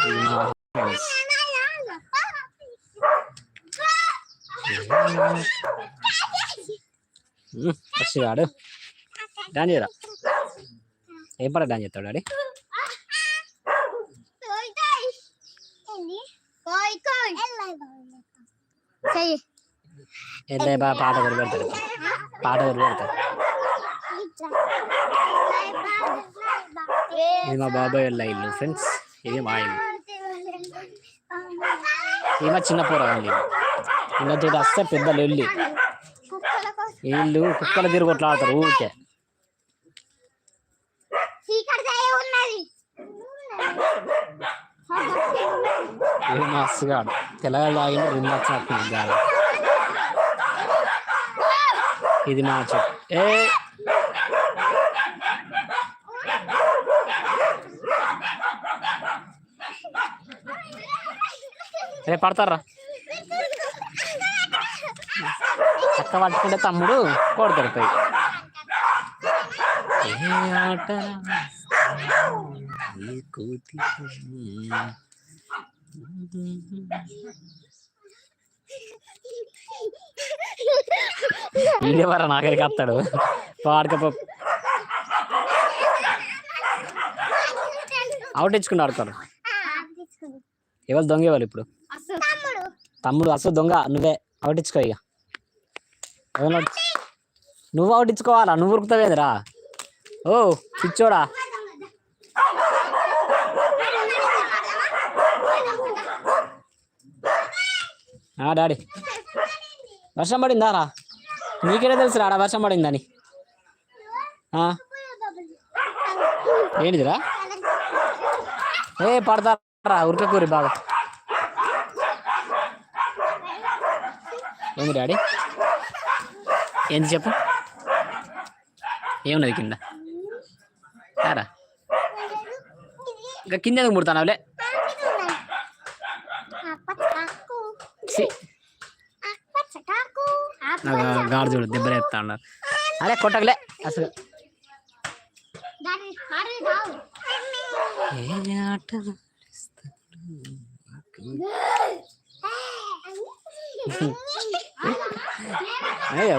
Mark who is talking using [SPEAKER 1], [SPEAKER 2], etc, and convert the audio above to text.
[SPEAKER 1] ఇది మా house. వచ్చిగాడు dance చేయరా? ఏం పడ డాన్స్ చేస్తాడు డాడీ? ఎల్లయ్య బాగా పాట కూడా పెడతాడు. పాట కూడా పెడతాడు. ఇది మా బాబాయ్ వాళ్ళ ఇల్లు ఫ్రెండ్స్. ఇది మా ఇల్లు. ఇది మా చిన్న పోరగాండి. ఇళ్ళతో వస్తే పెద్ద లొల్లి. వీళ్ళు కుక్కల తిరుగుట్లు ఆడతారు ఊరికే. ఇది మస్తుగా తెల్లగా తాగిన రెండు వచ్చినట్టు గాలి. ఇది మా చెట్టు. రేపు పడతారా? చక్క పట్టుకుంటే తమ్ముడు కొడతాడు పోయి. వీడేవారా నాకరికి వస్తాడు పాడకపో. అవుట్ ఇచ్చుకుని ఆడతారు. ఎవరు దొంగ? వాళ్ళు ఇప్పుడు తమ్ముడు అసలు దొంగ నువ్వే. అవుట్ ఇచ్చుకో ఇక. నువ్వు అవుట్ ఇచ్చుకోవాలా? నువ్వు ఉరుకుతావేదిరా? ఓ పిచ్చోడా. డాడీ వర్షం పడిందా రా? నీకేనే తెలుసు రాడా వర్షం పడిందని? ఏంటిదిరా? పడతారా ఉరకకూరి బాగా. ఏంది డాడీ? ఏంది చెప్పు? ఏమున్నది కింద? రా ఇంకా కింద ఎందుకు ముడతానావులే? గాడు చూడు దెబ్బలు ఎత్తా ఉన్నారు. అరే కొట్టకలే అసలు. అయ్యో